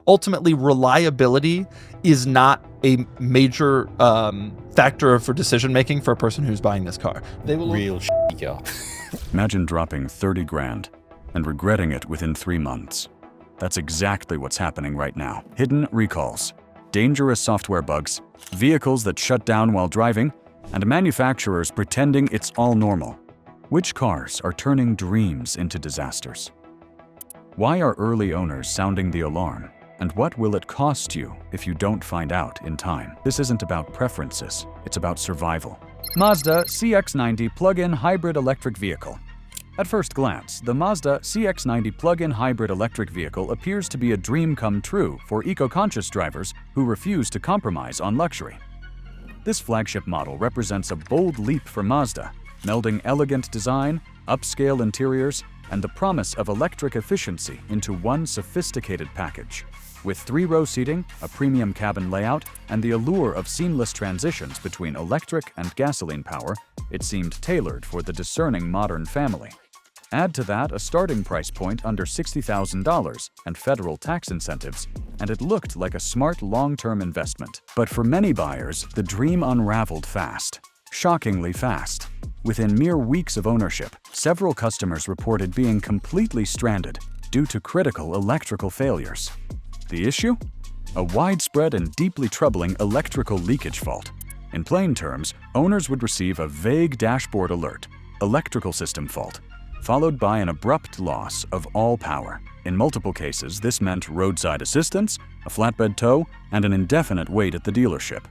ultimately reliability is not a major factor for decision making for a person who's buying this car. They will Real shit, yo. Imagine dropping 30 grand and regretting it within 3 months. That's exactly what's happening right now. Hidden recalls, dangerous software bugs, vehicles that shut down while driving, and manufacturers pretending it's all normal. Which cars are turning dreams into disasters? Why are early owners sounding the alarm? And what will it cost you if you don't find out in time? This isn't about preferences, it's about survival. Mazda CX90 plug-in hybrid electric vehicle. At first glance, the Mazda CX90 plug-in hybrid electric vehicle appears to be a dream come true for eco-conscious drivers who refuse to compromise on luxury. This flagship model represents a bold leap for Mazda, melding elegant design, upscale interiors, and the promise of electric efficiency into one sophisticated package. With 3-row seating, a premium cabin layout, and the allure of seamless transitions between electric and gasoline power, it seemed tailored for the discerning modern family. Add to that a starting price point under $60,000 and federal tax incentives, and it looked like a smart long-term investment. But for many buyers, the dream unraveled fast. Shockingly fast. Within mere weeks of ownership, several customers reported being completely stranded due to critical electrical failures. The issue? A widespread and deeply troubling electrical leakage fault. In plain terms, owners would receive a vague dashboard alert, electrical system fault, followed by an abrupt loss of all power. In multiple cases, this meant roadside assistance, a flatbed tow, and an indefinite wait at the dealership.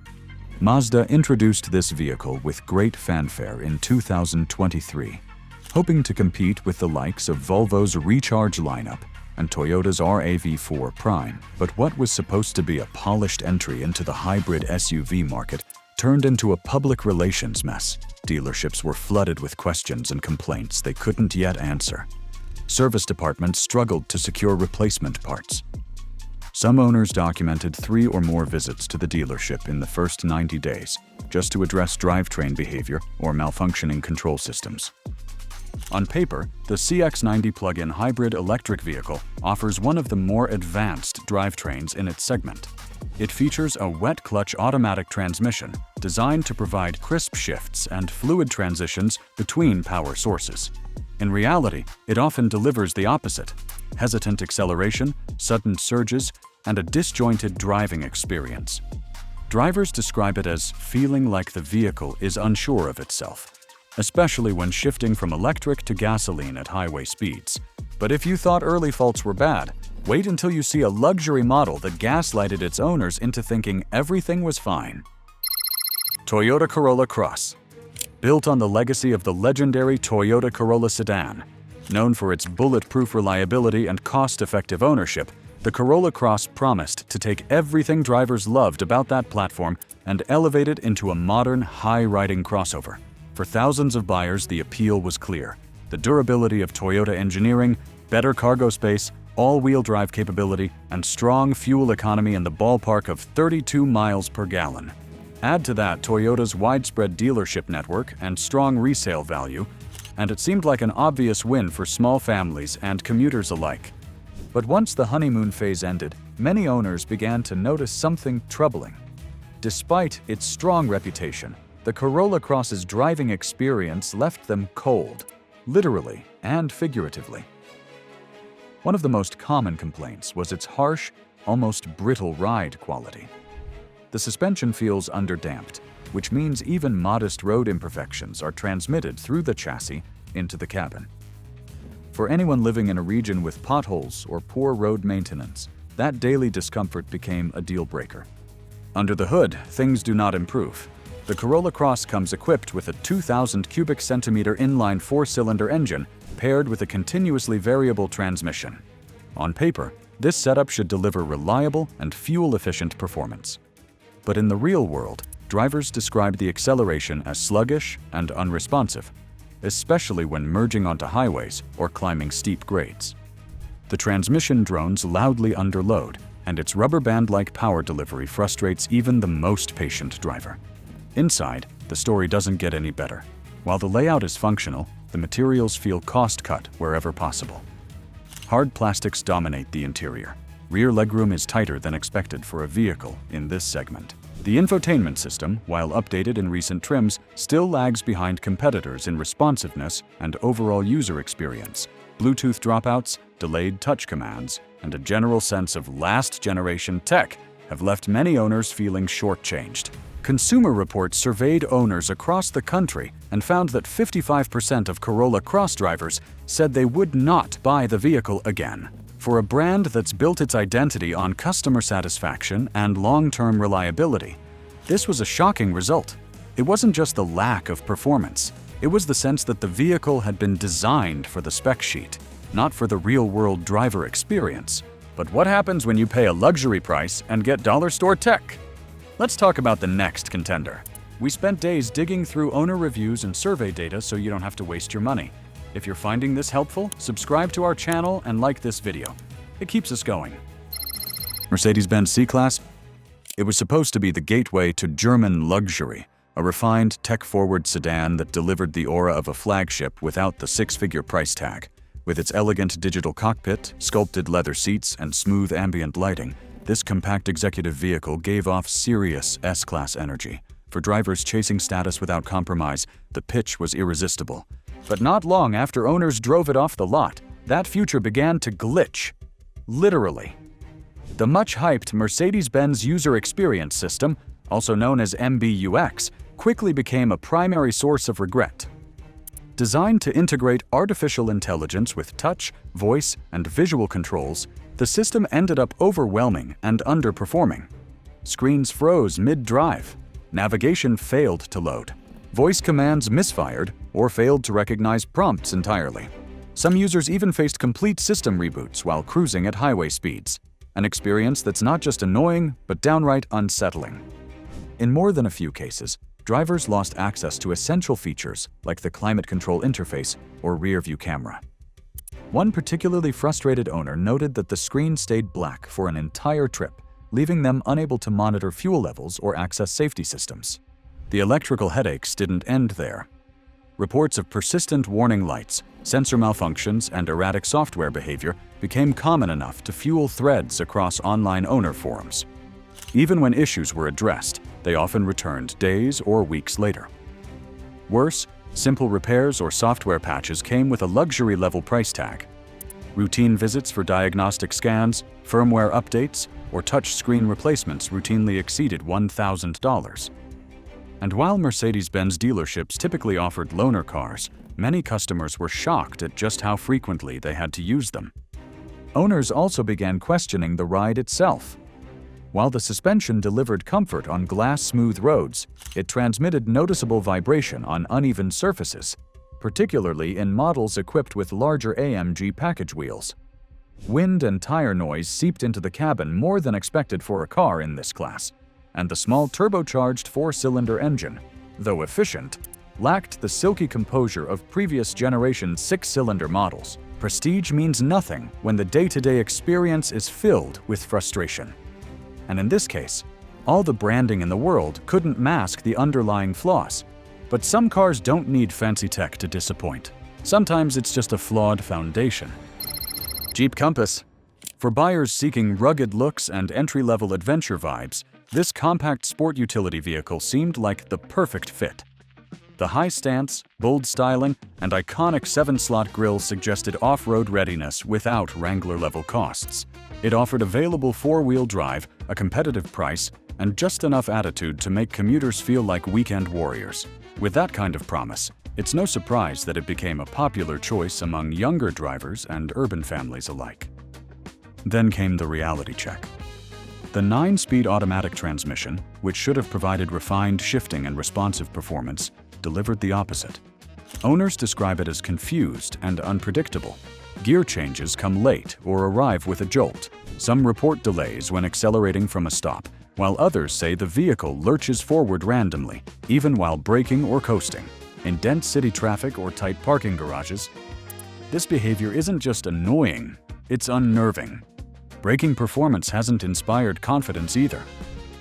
Mazda introduced this vehicle with great fanfare in 2023, hoping to compete with the likes of Volvo's Recharge lineup and Toyota's RAV4 Prime. But what was supposed to be a polished entry into the hybrid SUV market turned into a public relations mess. Dealerships were flooded with questions and complaints they couldn't yet answer. Service departments struggled to secure replacement parts. Some owners documented 3 or more visits to the dealership in the first 90 days just to address drivetrain behavior or malfunctioning control systems. On paper, the CX90 plug-in hybrid electric vehicle offers one of the more advanced drivetrains in its segment. It features a wet clutch automatic transmission designed to provide crisp shifts and fluid transitions between power sources. In reality, it often delivers the opposite: hesitant acceleration, sudden surges, and a disjointed driving experience. Drivers describe it as feeling like the vehicle is unsure of itself, especially when shifting from electric to gasoline at highway speeds. But if you thought early faults were bad, wait until you see a luxury model that gaslighted its owners into thinking everything was fine. Toyota Corolla Cross. Built on the legacy of the legendary Toyota Corolla sedan, known for its bulletproof reliability and cost-effective ownership, the Corolla Cross promised to take everything drivers loved about that platform and elevate it into a modern, high-riding crossover. For thousands of buyers, the appeal was clear. The durability of Toyota engineering, better cargo space, all-wheel drive capability, and strong fuel economy in the ballpark of 32 miles per gallon. Add to that Toyota's widespread dealership network and strong resale value, and it seemed like an obvious win for small families and commuters alike. But once the honeymoon phase ended, many owners began to notice something troubling. Despite its strong reputation, the Corolla Cross's driving experience left them cold, literally and figuratively. One of the most common complaints was its harsh, almost brittle ride quality. The suspension feels underdamped, which means even modest road imperfections are transmitted through the chassis into the cabin. For anyone living in a region with potholes or poor road maintenance, that daily discomfort became a deal breaker. Under the hood, things do not improve. The Corolla Cross comes equipped with a 2,000 cubic centimeter inline 4-cylinder engine paired with a continuously variable transmission. On paper, this setup should deliver reliable and fuel-efficient performance. But in the real world, drivers describe the acceleration as sluggish and unresponsive, especially when merging onto highways or climbing steep grades. The transmission drones loudly underload, and its rubber band-like power delivery frustrates even the most patient driver. Inside, the story doesn't get any better. While the layout is functional, the materials feel cost-cut wherever possible. Hard plastics dominate the interior. Rear legroom is tighter than expected for a vehicle in this segment. The infotainment system, while updated in recent trims, still lags behind competitors in responsiveness and overall user experience. Bluetooth dropouts, delayed touch commands, and a general sense of last-generation tech have left many owners feeling shortchanged. Consumer Reports surveyed owners across the country and found that 55% of Corolla Cross drivers said they would not buy the vehicle again. For a brand that's built its identity on customer satisfaction and long-term reliability, this was a shocking result. It wasn't just the lack of performance. It was the sense that the vehicle had been designed for the spec sheet, not for the real-world driver experience. But what happens when you pay a luxury price and get dollar store tech? Let's talk about the next contender. We spent days digging through owner reviews and survey data so you don't have to waste your money. If you're finding this helpful, subscribe to our channel and like this video. It keeps us going. Mercedes-Benz CClass. It was supposed to be the gateway to German luxury, a refined, tech-forward sedan that delivered the aura of a flagship without the six-figure price tag. With its elegant digital cockpit, sculpted leather seats, and smooth ambient lighting, this compact executive vehicle gave off serious S-Class energy. For drivers chasing status without compromise, the pitch was irresistible. But not long after owners drove it off the lot, that future began to glitch. Literally. The much-hyped Mercedes-Benz User Experience System, also known as MBUX, quickly became a primary source of regret. Designed to integrate artificial intelligence with touch, voice, and visual controls, the system ended up overwhelming and underperforming. Screens froze mid-drive. Navigation failed to load. Voice commands misfired or failed to recognize prompts entirely. Some users even faced complete system reboots while cruising at highway speeds, an experience that's not just annoying but downright unsettling. In more than a few cases, drivers lost access to essential features like the climate control interface or rear-view camera. One particularly frustrated owner noted that the screen stayed black for an entire trip, leaving them unable to monitor fuel levels or access safety systems. The electrical headaches didn't end there. Reports of persistent warning lights, sensor malfunctions, and erratic software behavior became common enough to fuel threads across online owner forums. Even when issues were addressed, they often returned days or weeks later. Worse, simple repairs or software patches came with a luxury-level price tag. Routine visits for diagnostic scans, firmware updates, or touch-screen replacements routinely exceeded $1,000. And while Mercedes-Benz dealerships typically offered loaner cars, many customers were shocked at just how frequently they had to use them. Owners also began questioning the ride itself. While the suspension delivered comfort on glass-smooth roads, it transmitted noticeable vibration on uneven surfaces, particularly in models equipped with larger AMG package wheels. Wind and tire noise seeped into the cabin more than expected for a car in this class, and the small turbocharged four-cylinder engine, though efficient, lacked the silky composure of previous generation six-cylinder models. Prestige means nothing when the day-to-day experience is filled with frustration. And in this case, all the branding in the world couldn't mask the underlying flaws. But some cars don't need fancy tech to disappoint. Sometimes it's just a flawed foundation. Jeep Compass. For buyers seeking rugged looks and entry-level adventure vibes, this compact sport utility vehicle seemed like the perfect fit. The high stance, bold styling, and iconic 7-slot grille suggested off-road readiness without Wrangler-level costs. It offered available four-wheel drive, a competitive price, and just enough attitude to make commuters feel like weekend warriors. With that kind of promise, it's no surprise that it became a popular choice among younger drivers and urban families alike. Then came the reality check. The 9-speed automatic transmission, which should have provided refined shifting and responsive performance, delivered the opposite. Owners describe it as confused and unpredictable. Gear changes come late or arrive with a jolt. Some report delays when accelerating from a stop, while others say the vehicle lurches forward randomly, even while braking or coasting. In dense city traffic or tight parking garages, this behavior isn't just annoying, it's unnerving. Braking performance hasn't inspired confidence either.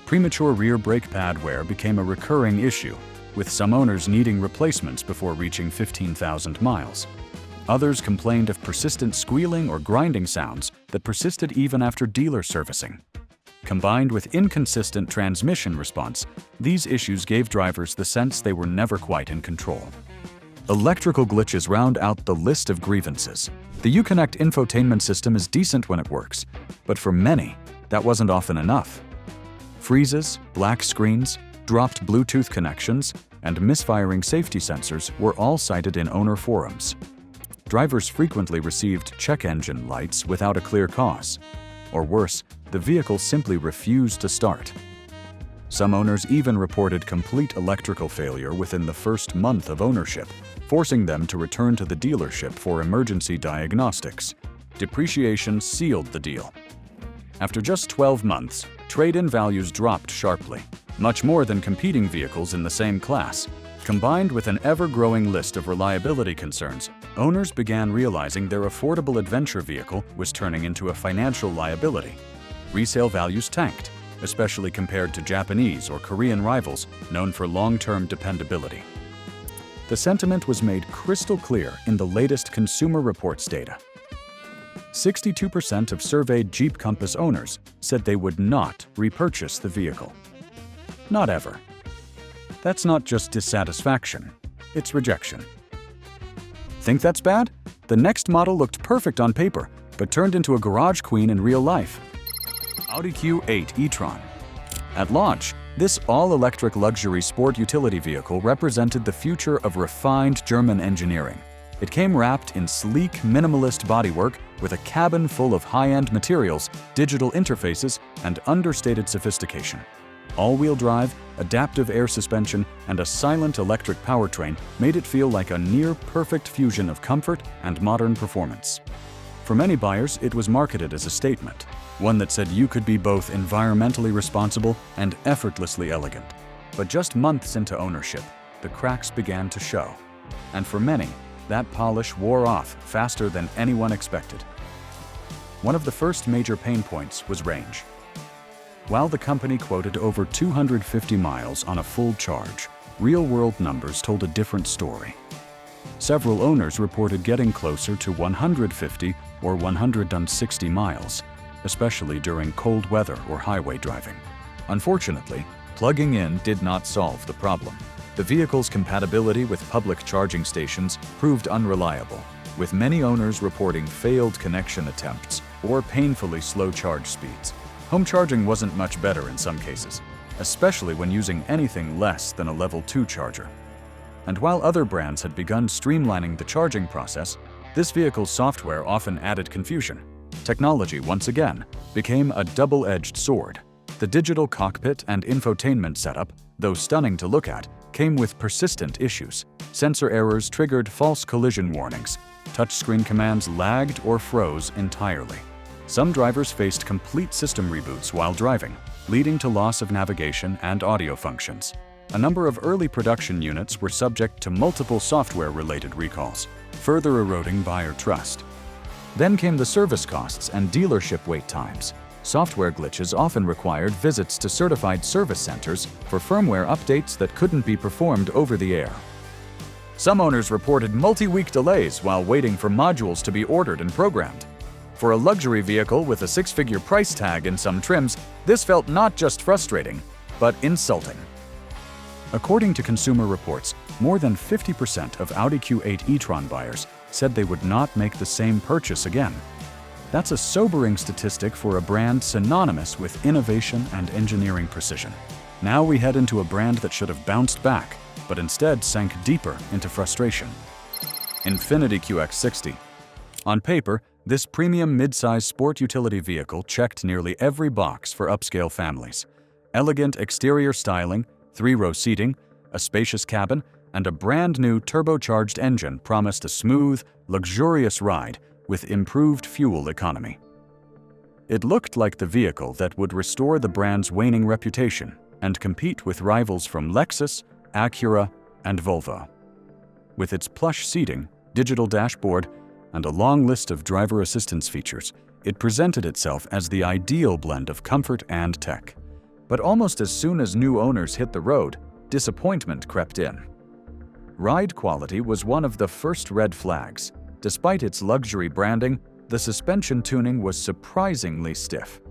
Premature rear brake pad wear became a recurring issue, with some owners needing replacements before reaching 15,000 miles. Others complained of persistent squealing or grinding sounds that persisted even after dealer servicing. Combined with inconsistent transmission response, these issues gave drivers the sense they were never quite in control. Electrical glitches round out the list of grievances. The Uconnect infotainment system is decent when it works, but for many, that wasn't often enough. Freezes, black screens, dropped Bluetooth connections, and misfiring safety sensors were all cited in owner forums. Drivers frequently received check engine lights without a clear cause. Or worse, the vehicle simply refused to start. Some owners even reported complete electrical failure within the first month of ownership, forcing them to return to the dealership for emergency diagnostics. Depreciation sealed the deal. After just 12 months, trade-in values dropped sharply, much more than competing vehicles in the same class. Combined with an ever-growing list of reliability concerns, owners began realizing their affordable adventure vehicle was turning into a financial liability. Resale values tanked, especially compared to Japanese or Korean rivals known for long-term dependability. The sentiment was made crystal clear in the latest Consumer Reports data. 62% of surveyed Jeep Compass owners said they would not repurchase the vehicle. Not ever. That's not just dissatisfaction, it's rejection. Think that's bad? The next model looked perfect on paper, but turned into a garage queen in real life. Audi Q8 e-tron. At launch, this all-electric luxury sport utility vehicle represented the future of refined German engineering. It came wrapped in sleek, minimalist bodywork with a cabin full of high-end materials, digital interfaces, and understated sophistication. All-wheel drive, adaptive air suspension, and a silent electric powertrain made it feel like a near-perfect fusion of comfort and modern performance. For many buyers, it was marketed as a statement, one that said you could be both environmentally responsible and effortlessly elegant. But just months into ownership, the cracks began to show. And for many, that polish wore off faster than anyone expected. One of the first major pain points was range. While the company quoted over 250 miles on a full charge, real-world numbers told a different story. Several owners reported getting closer to 150 or 160 miles, especially during cold weather or highway driving. Unfortunately, plugging in did not solve the problem. The vehicle's compatibility with public charging stations proved unreliable, with many owners reporting failed connection attempts or painfully slow charge speeds. Home charging wasn't much better in some cases, especially when using anything less than a level 2 charger. And while other brands had begun streamlining the charging process, this vehicle's software often added confusion. Technology, once again, became a double-edged sword. The digital cockpit and infotainment setup, though stunning to look at, came with persistent issues. Sensor errors triggered false collision warnings. Touchscreen commands lagged or froze entirely. Some drivers faced complete system reboots while driving, leading to loss of navigation and audio functions. A number of early production units were subject to multiple software-related recalls, further eroding buyer trust. Then came the service costs and dealership wait times. Software glitches often required visits to certified service centers for firmware updates that couldn't be performed over the air. Some owners reported multi-week delays while waiting for modules to be ordered and programmed. For a luxury vehicle with a six-figure price tag in some trims, this felt not just frustrating, but insulting. According to Consumer Reports, more than 50% of Audi Q8 e-tron buyers said they would not make the same purchase again. That's a sobering statistic for a brand synonymous with innovation and engineering precision. Now we head into a brand that should have bounced back, but instead sank deeper into frustration. Infiniti QX60. On paper, this premium mid-size sport utility vehicle checked nearly every box for upscale families. Elegant exterior styling, 3-row seating, a spacious cabin, and a brand-new turbocharged engine promised a smooth, luxurious ride with improved fuel economy. It looked like the vehicle that would restore the brand's waning reputation and compete with rivals from Lexus, Acura, and Volvo. With its plush seating, digital dashboard, and a long list of driver assistance features, it presented itself as the ideal blend of comfort and tech. But almost as soon as new owners hit the road, disappointment crept in. Ride quality was one of the first red flags. Despite its luxury branding, the suspension tuning was surprisingly stiff.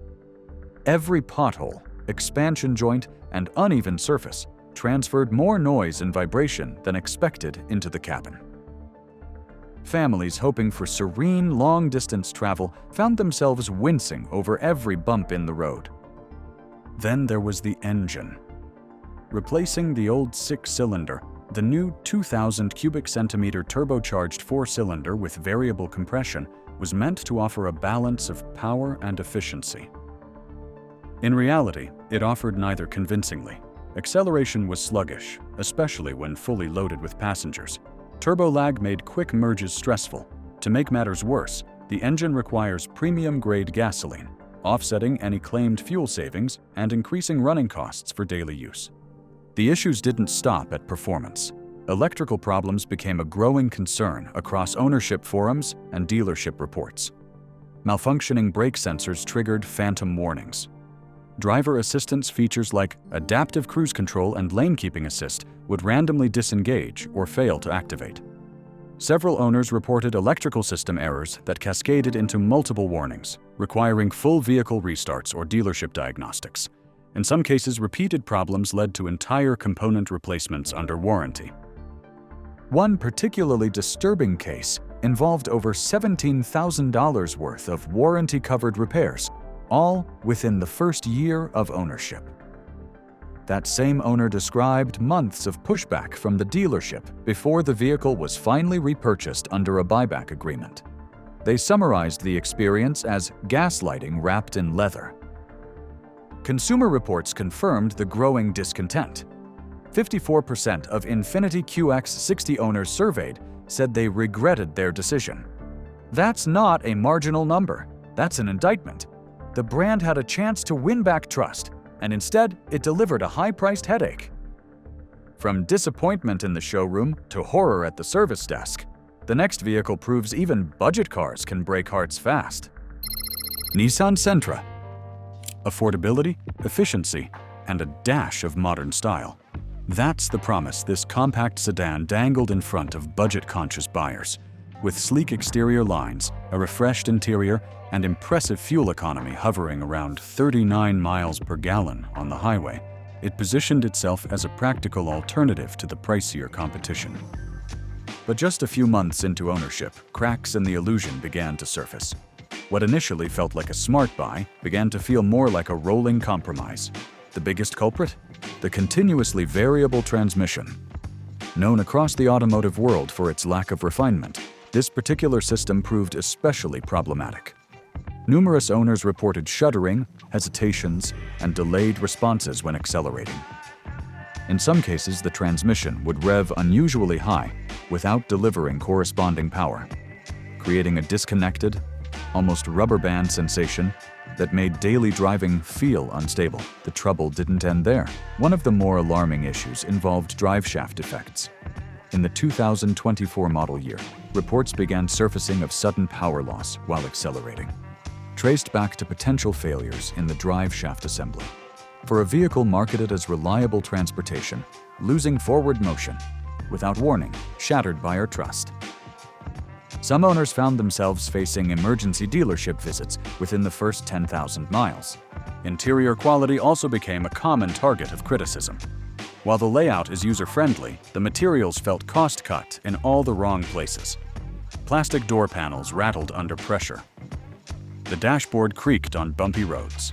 Every pothole, expansion joint, and uneven surface transferred more noise and vibration than expected into the cabin. Families hoping for serene, long-distance travel found themselves wincing over every bump in the road. Then there was the engine. Replacing the old six-cylinder, the new 2,000 cubic centimeter turbocharged four-cylinder with variable compression was meant to offer a balance of power and efficiency. In reality, it offered neither convincingly. Acceleration was sluggish, especially when fully loaded with passengers. Turbo lag made quick merges stressful. To make matters worse, the engine requires premium-grade gasoline, offsetting any claimed fuel savings and increasing running costs for daily use. The issues didn't stop at performance. Electrical problems became a growing concern across ownership forums and dealership reports. Malfunctioning brake sensors triggered phantom warnings. Driver assistance features like adaptive cruise control and lane keeping assist would randomly disengage or fail to activate. Several owners reported electrical system errors that cascaded into multiple warnings, requiring full vehicle restarts or dealership diagnostics. In some cases, repeated problems led to entire component replacements under warranty. One particularly disturbing case involved over $17,000 worth of warranty-covered repairs, all within the first year of ownership. That same owner described months of pushback from the dealership before the vehicle was finally repurchased under a buyback agreement. They summarized the experience as gaslighting wrapped in leather. Consumer Reports confirmed the growing discontent. 54% of Infiniti QX60 owners surveyed said they regretted their decision. That's not a marginal number. That's an indictment. The brand had a chance to win back trust, and instead, it delivered a high-priced headache. From disappointment in the showroom to horror at the service desk, the next vehicle proves even budget cars can break hearts fast. Nissan Sentra. Affordability, efficiency, and a dash of modern style. That's the promise this compact sedan dangled in front of budget-conscious buyers. With sleek exterior lines, a refreshed interior, and impressive fuel economy hovering around 39 miles per gallon on the highway, it positioned itself as a practical alternative to the pricier competition. But just a few months into ownership, cracks in the illusion began to surface. What initially felt like a smart buy began to feel more like a rolling compromise. The biggest culprit? The continuously variable transmission. Known across the automotive world for its lack of refinement, this particular system proved especially problematic. Numerous owners reported shuddering, hesitations, and delayed responses when accelerating. In some cases, the transmission would rev unusually high without delivering corresponding power, creating a disconnected, almost rubber band sensation that made daily driving feel unstable. The trouble didn't end there. One of the more alarming issues involved driveshaft defects. In the 2024 model year, reports began surfacing of sudden power loss while accelerating, traced back to potential failures in the driveshaft assembly. For a vehicle marketed as reliable transportation, losing forward motion, without warning, shattered buyer trust. Some owners found themselves facing emergency dealership visits within the first 10,000 miles. Interior quality also became a common target of criticism. While the layout is user-friendly, the materials felt cost-cut in all the wrong places. Plastic door panels rattled under pressure. The dashboard creaked on bumpy roads.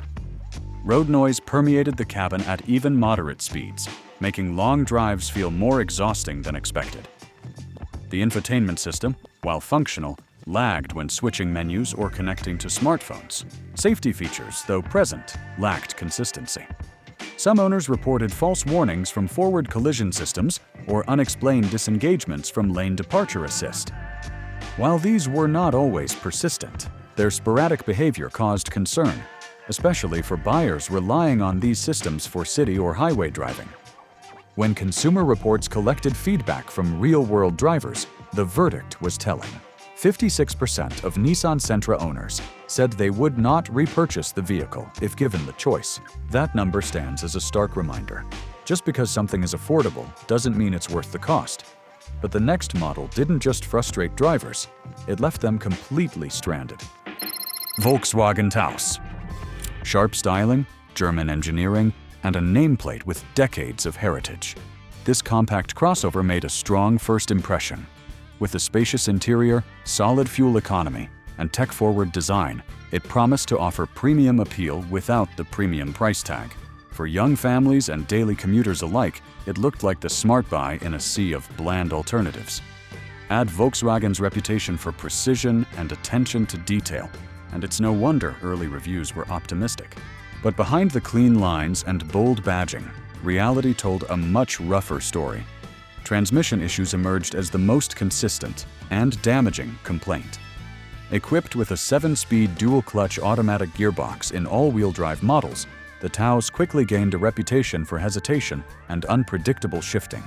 Road noise permeated the cabin at even moderate speeds, making long drives feel more exhausting than expected. The infotainment system, while functional, lagged when switching menus or connecting to smartphones. Safety features, though present, lacked consistency. Some owners reported false warnings from forward collision systems or unexplained disengagements from lane departure assist. While these were not always persistent, their sporadic behavior caused concern, especially for buyers relying on these systems for city or highway driving. When Consumer Reports collected feedback from real-world drivers, the verdict was telling. 56% of Nissan Sentra owners said they would not repurchase the vehicle if given the choice. That number stands as a stark reminder. Just because something is affordable doesn't mean it's worth the cost. But the next model didn't just frustrate drivers, it left them completely stranded. Volkswagen TA. Sharp styling, German engineering, and a nameplate with decades of heritage. This compact crossover made a strong first impression. With a spacious interior, solid fuel economy, and tech-forward design, it promised to offer premium appeal without the premium price tag. For young families and daily commuters alike, it looked like the smart buy in a sea of bland alternatives. Add Volkswagen's reputation for precision and attention to detail, and it's no wonder early reviews were optimistic. But behind the clean lines and bold badging, reality told a much rougher story. Transmission issues emerged as the most consistent and damaging complaint. Equipped with a 7-speed dual-clutch automatic gearbox in all-wheel drive models, the TAs quickly gained a reputation for hesitation and unpredictable shifting.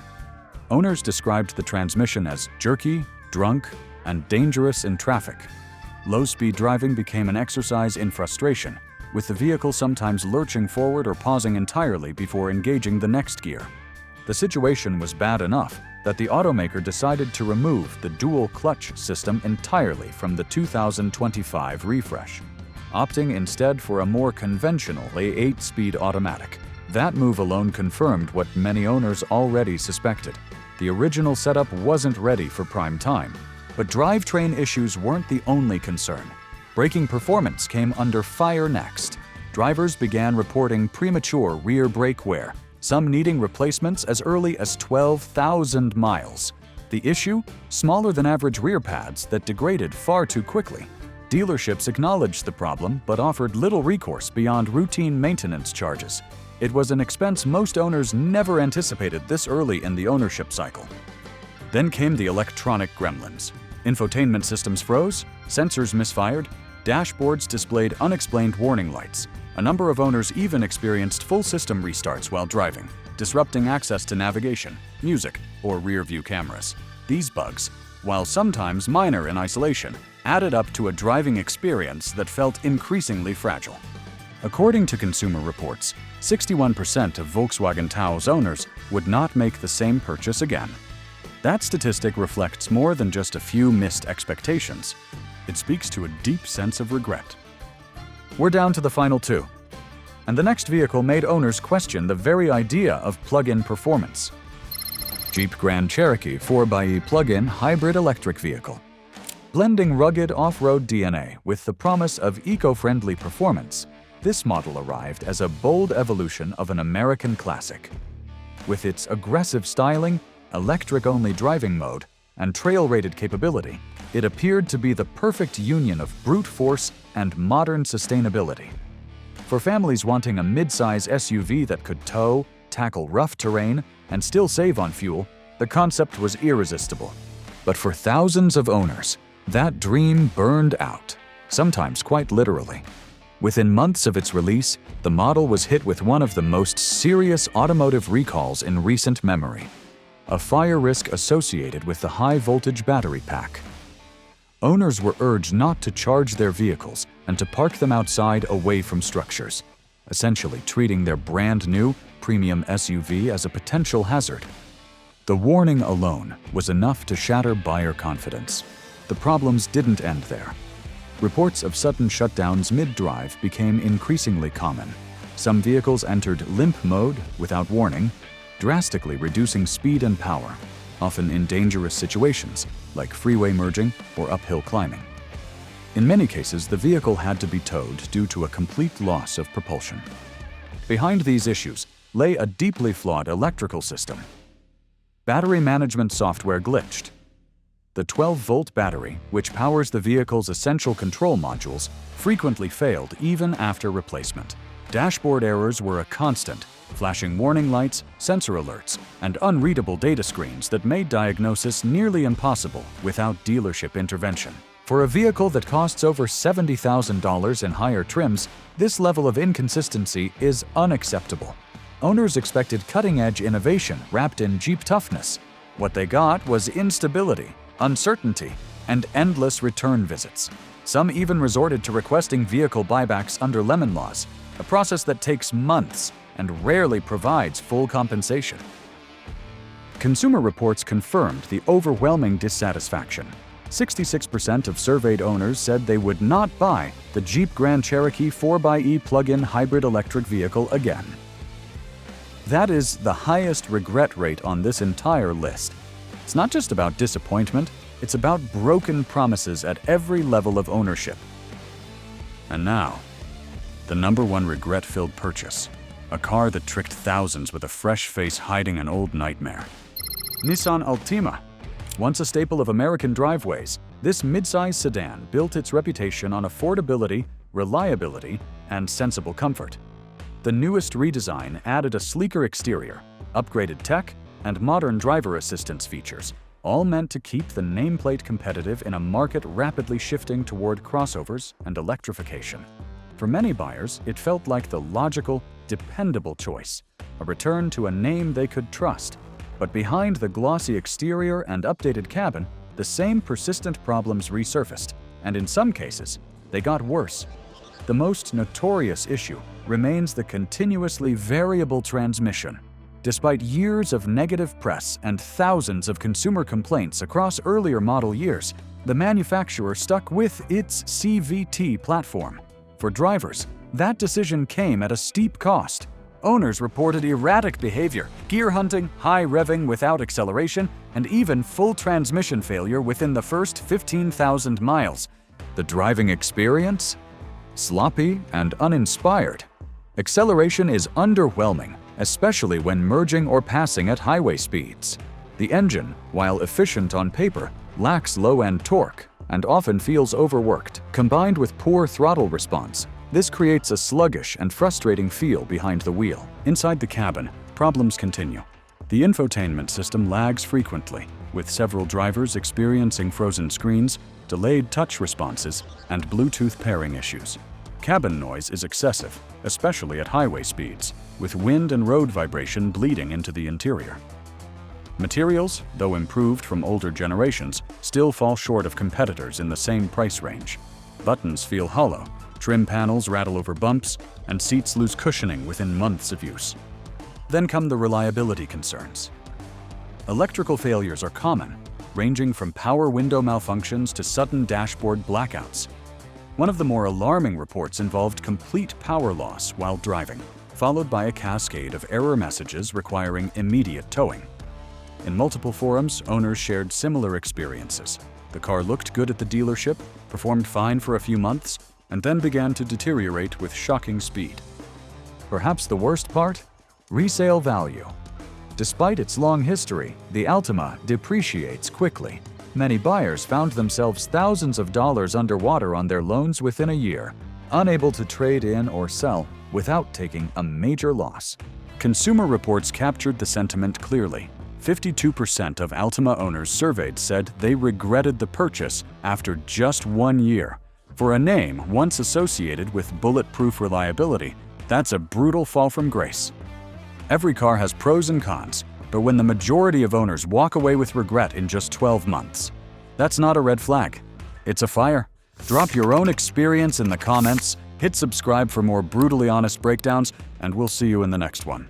Owners described the transmission as jerky, drunk, and dangerous in traffic. Low-speed driving became an exercise in frustration, with the vehicle sometimes lurching forward or pausing entirely before engaging the next gear. The situation was bad enough that the automaker decided to remove the dual-clutch system entirely from the 2025 refresh, opting instead for a more conventional 8-speed automatic. That move alone confirmed what many owners already suspected. The original setup wasn't ready for prime time, but drivetrain issues weren't the only concern. Braking performance came under fire next. Drivers began reporting premature rear brake wear, some needing replacements as early as 12,000 miles. The issue? Smaller than average rear pads that degraded far too quickly. Dealerships acknowledged the problem but offered little recourse beyond routine maintenance charges. It was an expense most owners never anticipated this early in the ownership cycle. Then came the electronic gremlins. Infotainment systems froze, sensors misfired, dashboards displayed unexplained warning lights. A number of owners even experienced full system restarts while driving, disrupting access to navigation, music, or rear-view cameras. These bugs, while sometimes minor in isolation, added up to a driving experience that felt increasingly fragile. According to Consumer Reports, 61% of Volkswagen TA owners would not make the same purchase again. That statistic reflects more than just a few missed expectations. It speaks to a deep sense of regret. We're down to the final two. And the next vehicle made owners question the very idea of plug-in performance. Jeep Grand Cherokee 4xe plug-in hybrid electric vehicle. Blending rugged off-road DNA with the promise of eco-friendly performance, this model arrived as a bold evolution of an American classic. With its aggressive styling, electric-only driving mode, and trail-rated capability, it appeared to be the perfect union of brute force and modern sustainability. For families wanting a mid-size SUV that could tow, tackle rough terrain, and still save on fuel, the concept was irresistible. But for thousands of owners, that dream burned out, sometimes quite literally. Within months of its release, the model was hit with one of the most serious automotive recalls in recent memory, a fire risk associated with the high-voltage battery pack. Owners were urged not to charge their vehicles and to park them outside away from structures, essentially treating their brand-new premium SUV as a potential hazard. The warning alone was enough to shatter buyer confidence. The problems didn't end there. Reports of sudden shutdowns mid-drive became increasingly common. Some vehicles entered limp mode without warning, drastically reducing speed and power, often in dangerous situations like freeway merging or uphill climbing. In many cases, the vehicle had to be towed due to a complete loss of propulsion. Behind these issues lay a deeply flawed electrical system. Battery management software glitched. The 12-volt battery, which powers the vehicle's essential control modules, frequently failed even after replacement. Dashboard errors were a constant, flashing warning lights, sensor alerts, and unreadable data screens that made diagnosis nearly impossible without dealership intervention. For a vehicle that costs over $70,000 in higher trims, this level of inconsistency is unacceptable. Owners expected cutting-edge innovation wrapped in Jeep toughness. What they got was instability, uncertainty, and endless return visits. Some even resorted to requesting vehicle buybacks under lemon laws, a process that takes months and rarely provides full compensation. Consumer Reports confirmed the overwhelming dissatisfaction. 66% of surveyed owners said they would not buy the Jeep Grand Cherokee 4xe plug-in hybrid electric vehicle again. That is the highest regret rate on this entire list. It's not just about disappointment, it's about broken promises at every level of ownership. And now, the #1 regret-filled purchase. A car that tricked thousands with a fresh face hiding an old nightmare. Nissan Altima. Once a staple of American driveways, this midsize sedan built its reputation on affordability, reliability, and sensible comfort. The newest redesign added a sleeker exterior, upgraded tech, and modern driver assistance features, all meant to keep the nameplate competitive in a market rapidly shifting toward crossovers and electrification. For many buyers, it felt like the logical, dependable choice, a return to a name they could trust. But behind the glossy exterior and updated cabin, the same persistent problems resurfaced, and in some cases, they got worse. The most notorious issue remains the continuously variable transmission. Despite years of negative press and thousands of consumer complaints across earlier model years, the manufacturer stuck with its CVT platform. For drivers, that decision came at a steep cost. Owners reported erratic behavior, gear hunting, high revving without acceleration, and even full transmission failure within the first 15,000 miles. The driving experience? Sloppy and uninspired. Acceleration is underwhelming, especially when merging or passing at highway speeds. The engine, while efficient on paper, lacks low-end torque and often feels overworked. Combined with poor throttle response, this creates a sluggish and frustrating feel behind the wheel. Inside the cabin, problems continue. The infotainment system lags frequently, with several drivers experiencing frozen screens, delayed touch responses, and Bluetooth pairing issues. Cabin noise is excessive, especially at highway speeds, with wind and road vibration bleeding into the interior. Materials, though improved from older generations, still fall short of competitors in the same price range. Buttons feel hollow, trim panels rattle over bumps, and seats lose cushioning within months of use. Then come the reliability concerns. Electrical failures are common, ranging from power window malfunctions to sudden dashboard blackouts. One of the more alarming reports involved complete power loss while driving, followed by a cascade of error messages requiring immediate towing. In multiple forums, owners shared similar experiences. The car looked good at the dealership, performed fine for a few months, and then began to deteriorate with shocking speed. Perhaps the worst part? Resale value. Despite its long history, the Altima depreciates quickly. Many buyers found themselves thousands of dollars underwater on their loans within a year, unable to trade in or sell without taking a major loss. Consumer Reports captured the sentiment clearly. 52% of Altima owners surveyed said they regretted the purchase after just 1 year. For a name once associated with bulletproof reliability, that's a brutal fall from grace. Every car has pros and cons, but when the majority of owners walk away with regret in just 12 months, that's not a red flag. It's a fire. Drop your own experience in the comments, hit subscribe for more brutally honest breakdowns, and we'll see you in the next one.